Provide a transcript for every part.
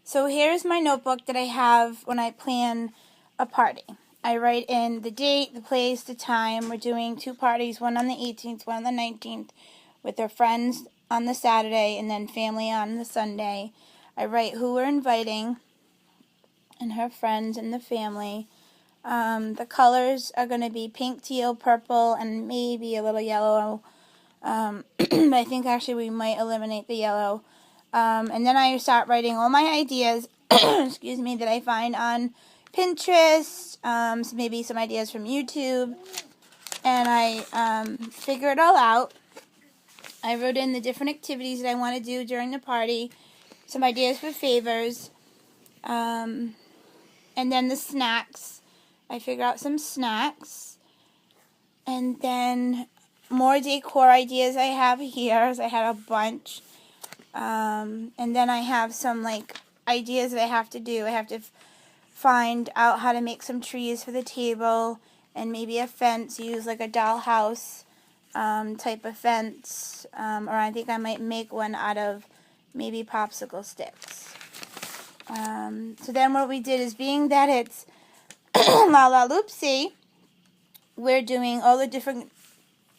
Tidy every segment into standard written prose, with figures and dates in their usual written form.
So here's my notebook that I have when I plan a party. I write in the date, the place, the time. We're doing 2 parties, one on the 18th, one on the 19th, with their friends on the Saturday and then family on the Sunday. I write who we're inviting and her friends and the family. The colors are going to be pink, teal, purple, and maybe a little yellow. I think actually we might eliminate the yellow. And then I start writing all my ideas, excuse me, that I find on Pinterest, so maybe some ideas from YouTube, and I figure it all out. I wrote in the different activities that I want to do during the party, some ideas for favors, and then the snacks. I figure out some snacks, and then more decor ideas I have here, as I had a bunch. And then I have some ideas that I have to do. I have to find out how to make some trees for the table and maybe a fence, use like a dollhouse type of fence, or I think I might make one out of maybe popsicle sticks. So then what we did is, being that it's Lalaloopsy, we're doing all the different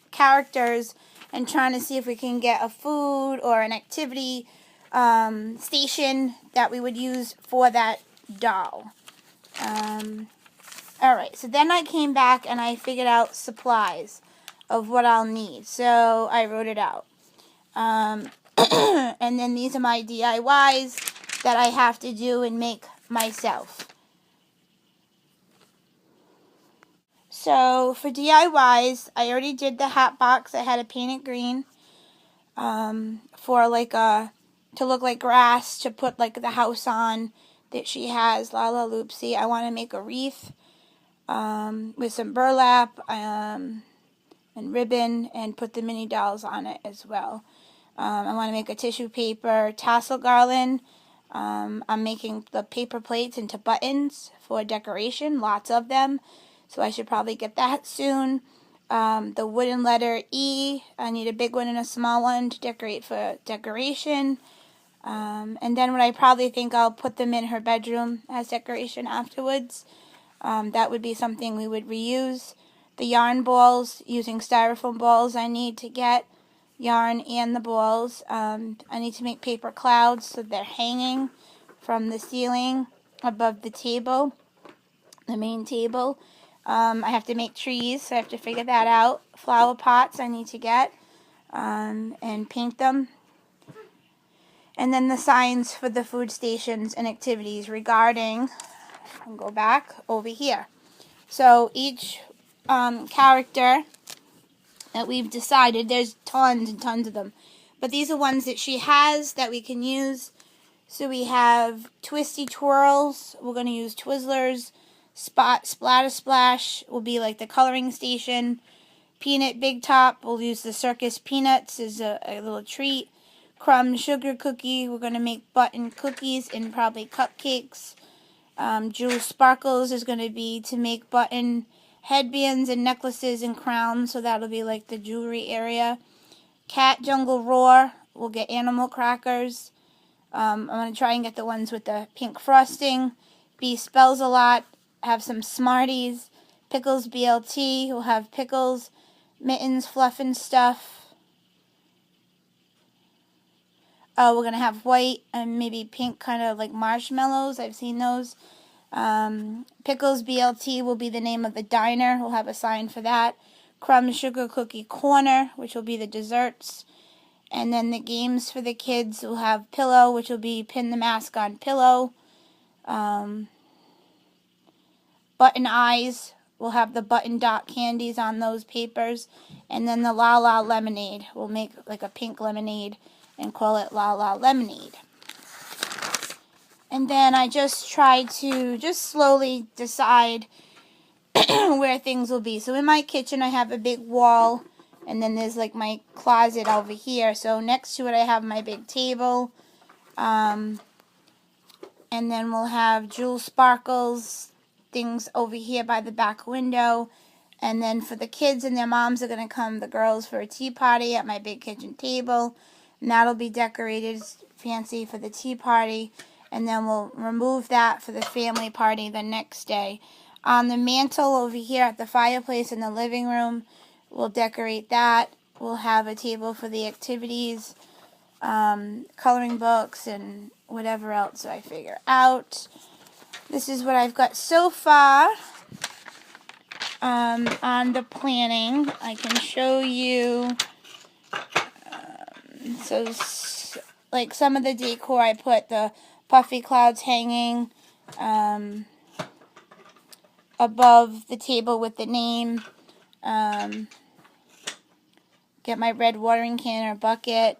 characters and trying to see if we can get a food or an activity station that we would use for that doll. Alright, so then I came back and I figured out supplies of what I'll need. So I wrote it out. And then these are my DIYs that I have to do and make myself. So for DIYs, I already did the hat box. I had to paint it green for to look like grass, to put the house on that she has, Lalaloopsy. I want to make a wreath with some burlap and ribbon and put the mini dolls on it as well. I want to make a tissue paper tassel garland. I'm making the paper plates into buttons for decoration, lots of them. So I should probably get that soon. The wooden letter E, I need a big one and a small one to decorate for decoration. And then what I probably think I'll put them in her bedroom as decoration afterwards. That would be something we would reuse. The yarn balls, using styrofoam balls, I need to get yarn and the balls. I need to make paper clouds so they're hanging from the ceiling above the table, the main table. I have to make trees, so I have to figure that out. Flower pots I need to get and paint them. And then the signs for the food stations and activities regarding, I'll go back over here. So each character that we've decided, there's tons and tons of them, but these are ones that she has that we can use. So we have Twisty Twirls, we're going to use Twizzlers. Splatter Splash will be like the coloring station. Peanut Big Top, we'll use the circus peanuts as a little treat. Crumb Sugar Cookie, we're going to make button cookies and probably cupcakes. Jewel Sparkles is going to be to make button headbands and necklaces and crowns, so that'll be like the jewelry area. Cat Jungle Roar, we'll get animal crackers. I'm going to try and get the ones with the pink frosting. Bee Spells a Lot, have some Smarties. Pickles BLT, we'll have pickles. Mittens, Fluff and Stuff. We're going to have white and maybe pink kind of like marshmallows. I've seen those. Pickles BLT will be the name of the diner. We'll have a sign for that. Crumb Sugar Cookie Corner, which will be the desserts. And then the games for the kids will have Pillow, which will be pin the mask on pillow. Button Eyes, we'll have the button dot candies on those papers. And then the La La Lemonade, we'll make like a pink lemonade and call it La La Lemonade. And then I just try to just slowly decide where things will be. So in my kitchen I have a big wall, and then there's like my closet over here. So next to it I have my big table. And then we'll have Jewel Sparkles things over here by the back window. And then for the kids and their moms are going to come, the girls, for a tea party at my big kitchen table. And that'll be decorated fancy for the tea party. and then we'll remove that for the family party the next day. On the mantle over here at the fireplace in the living room, we'll decorate that. We'll have a table for the activities, coloring books, and whatever else I figure out. This is what I've got so far on the planning. I can show you, like some of the decor. I put the puffy clouds hanging above the table with the name. Get my red watering can or bucket.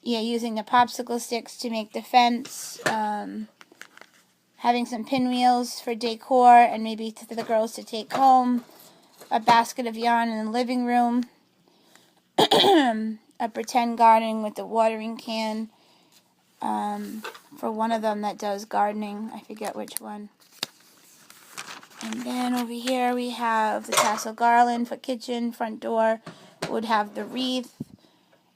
Using the popsicle sticks to make the fence. Having some pinwheels for decor and maybe for the girls to take home. A basket of yarn in the living room. A pretend garden with the watering can. For one of them that does gardening. I forget which one. And then over here we have the tassel garland for kitchen, front door. Would have the wreath.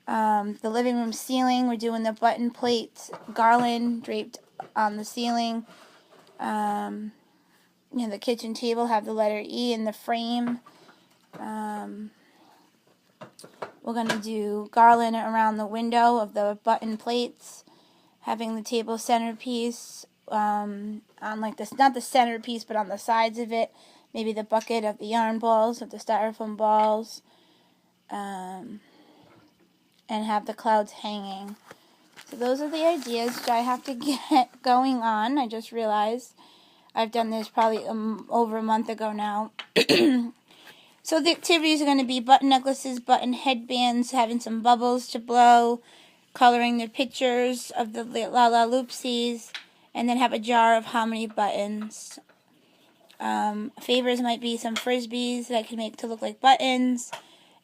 The living room ceiling, we're doing the button plate garland draped on the ceiling. The kitchen table have the letter E in the frame. We're going to do garland around the window of the button plates. Having the table centerpiece on like this, not the centerpiece, but on the sides of it. Maybe the bucket of the yarn balls, of the styrofoam balls. And have the clouds hanging. So those are the ideas which I have to get going on. I just realized I've done this probably over a month ago now. So the activities are going to be button necklaces, button headbands, having some bubbles to blow, coloring the pictures of the La La Loopsies, and then have a jar of how many buttons. Favors might be some frisbees that I can make to look like buttons,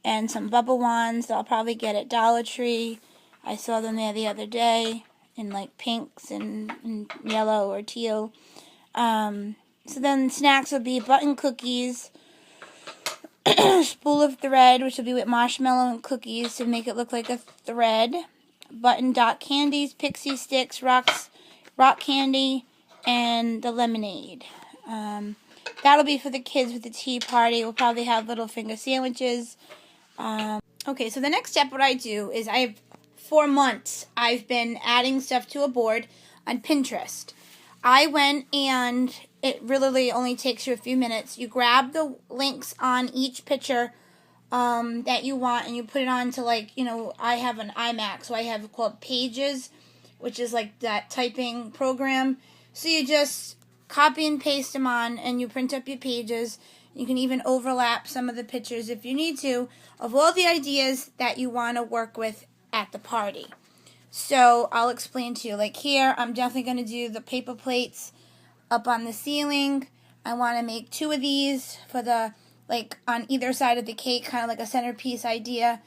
and some bubble wands that I'll probably get at Dollar Tree. I saw them there the other day in like pinks and yellow or teal. So then snacks will be button cookies, spool of thread, which will be with marshmallow and cookies to make it look like a thread, button dot candies, pixie sticks, rock candy, and the lemonade. That'll be for the kids with the tea party. We'll probably have little finger sandwiches. Okay, so the next step, what I do is for months, I've been adding stuff to a board on Pinterest. I went and it really only takes you a few minutes. You grab the links on each picture that you want and you put it on to I have an iMac, so I have called Pages, which is like that typing program. So you just copy and paste them on and you print up your pages. You can even overlap some of the pictures if you need to of all the ideas that you want to work with at the party. So I'll explain to you. Like here, I'm definitely going to do the paper plates up on the ceiling. I want to make 2 of these for the, on either side of the cake, kind of like a centerpiece idea.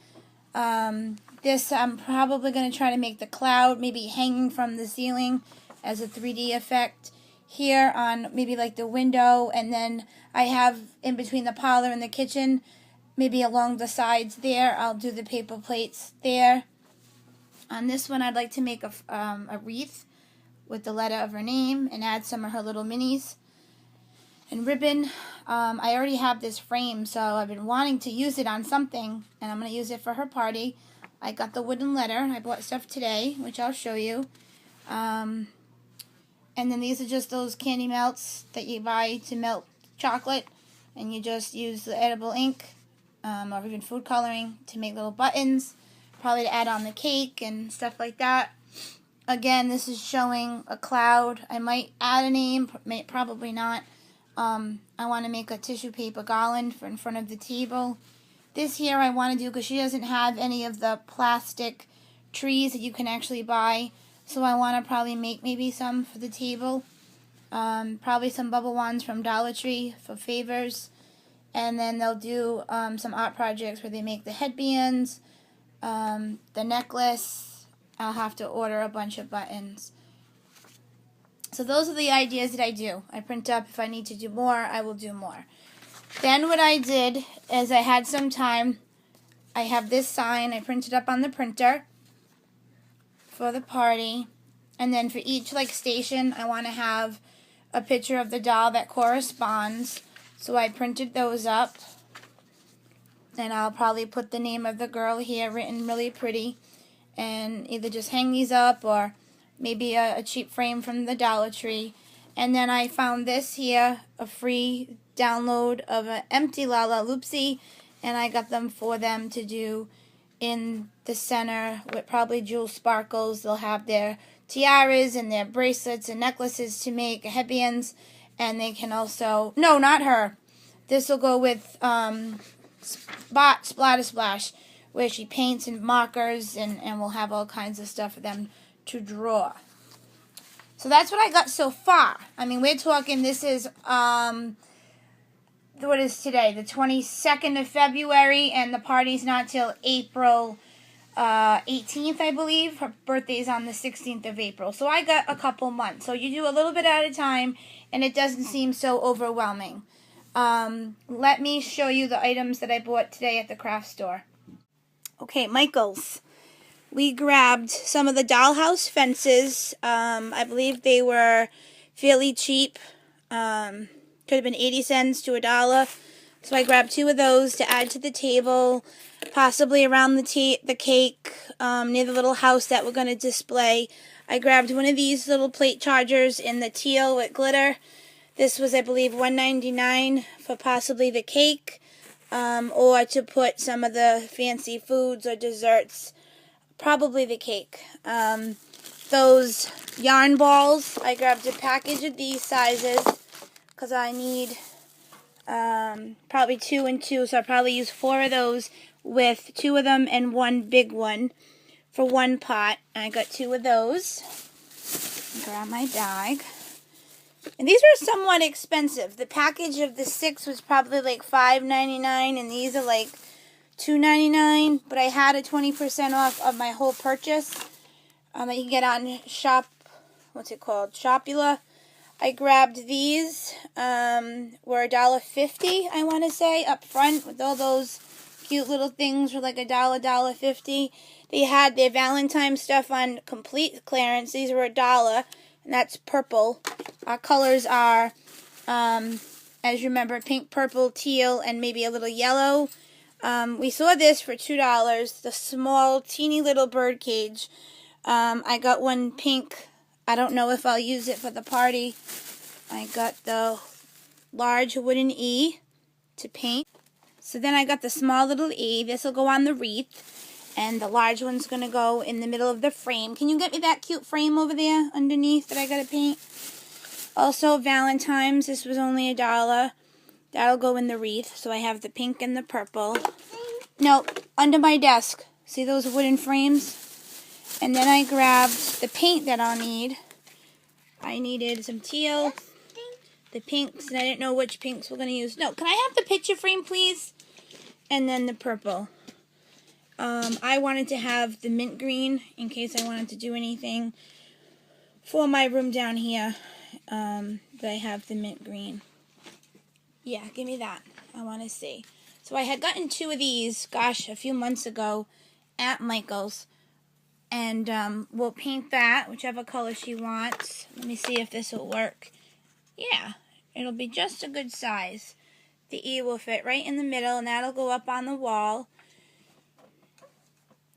This I'm probably going to try to make the cloud maybe hanging from the ceiling as a 3D effect. Here on maybe like the window, and then I have in between the parlor and the kitchen, maybe along the sides there, I'll do the paper plates there. On this one, I'd like to make a wreath with the letter of her name and add some of her little minis and ribbon. I already have this frame, so I've been wanting to use it on something, and I'm going to use it for her party. I got the wooden letter. I bought stuff today, which I'll show you. And then these are just those candy melts that you buy to melt chocolate. And you just use the edible ink or even food coloring to make little buttons. Probably to add on the cake and stuff like that. Again, this is showing a cloud. I might add a name, probably not. I want to make a tissue paper garland for in front of the table. This here I want to do because she doesn't have any of the plastic trees that you can actually buy. So I want to probably make maybe some for the table. Probably some bubble wands from Dollar Tree for favors. And then they'll do some art projects where they make the headbands, the necklace. I'll have to order a bunch of buttons. So those are the ideas that I do. I print up. If I need to do more, I will do more. Then what I did is I had some time. I have this sign. I printed up on the printer for the party. And then for each like station, I want to have a picture of the doll that corresponds. So I printed those up. And I'll probably put the name of the girl here written really pretty. And either just hang these up or maybe a cheap frame from the Dollar Tree. And then I found this here, a free download of an empty Lalaloopsy. And I got them for them to do in the center with probably jewel sparkles. They'll have their tiaras and their bracelets and necklaces to make headbands. And they can also, no, not her. This will go with Splatter Splash, where she paints and markers, and we'll have all kinds of stuff for them to draw. So that's what I got so far. I mean, we're talking, this is, what is today? The 22nd of February, and the party's not till April 18th, I believe. Her birthday's on the 16th of April. So I got a couple months. So you do a little bit at a time, and it doesn't seem so overwhelming. Let me show you the items that I bought today at the craft store. Okay, Michael's. We grabbed some of the dollhouse fences. I believe they were fairly cheap. Could have been 80 cents to $1. So I grabbed 2 of those to add to the table, possibly around the cake, near the little house that we're going to display. I grabbed one of these little plate chargers in the teal with glitter. This was, I believe, $1.99 for possibly the cake, or to put some of the fancy foods or desserts, probably the cake. Those yarn balls, I grabbed a package of these sizes, because I need probably 2 and 2, so I'll probably use 4 of those with 2 of them and 1 big one for 1 pot. And I got 2 of those. Grab my bag. And these are somewhat expensive. The package of the 6 was probably like $5.99, and these are like $2.99. But I had a 20% off of my whole purchase that you can get on Shopula. I grabbed these, were $1.50, I want to say, up front, with all those cute little things for like $1.50. They had their Valentine stuff on complete clearance. These were $1, and that's purple. Our colors are, as you remember, pink, purple, teal, and maybe a little yellow. We saw this for $2, the small, teeny little bird cage. I got one pink. I don't know if I'll use it for the party. I got the large wooden E to paint. So then I got the small little E. This will go on the wreath. And the large one's going to go in the middle of the frame. Can you get me that cute frame over there underneath that I got to paint? Also, Valentine's. This was only $1. That'll go in the wreath. So I have the pink and the purple. No, under my desk. See those wooden frames? And then I grabbed the paint that I'll need. I needed some teal, the pinks, and I didn't know which pinks we're going to use. No, can I have the picture frame, please? And then the purple. I wanted to have the mint green in case I wanted to do anything for my room down here. But I have the mint green. Yeah, give me that. I want to see. So I had gotten 2 of these, gosh, a few months ago at Michael's. And we'll paint that, whichever color she wants. Let me see if this will work. Yeah, it'll be just a good size. The E will fit right in the middle, and that'll go up on the wall.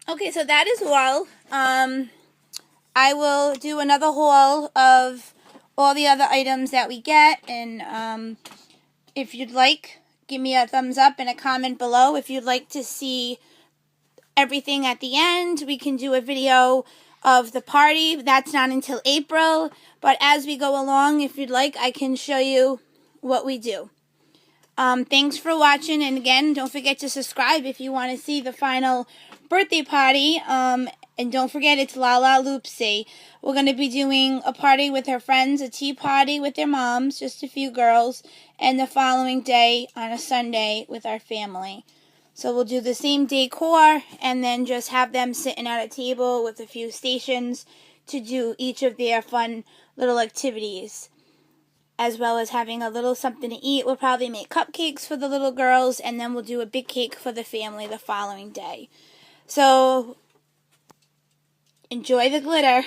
Okay, so that is all. I will do another haul of all the other items that we get. And if you'd like, give me a thumbs up and a comment below if you'd like to see everything at the end. We can do a video of the party. That's not until April, but as we go along, if you'd like, I can show you what we do. Thanks for watching, and again, don't forget to subscribe if you want to see the final birthday party. And don't forget, it's Lalaloopsy. We're going to be doing a party with her friends, a tea party with their moms, just a few girls, and the following day on a Sunday with our family. So we'll do the same decor and then just have them sitting at a table with a few stations to do each of their fun little activities. As well as having a little something to eat. We'll probably make cupcakes for the little girls, and then we'll do a big cake for the family the following day. So enjoy the glitter.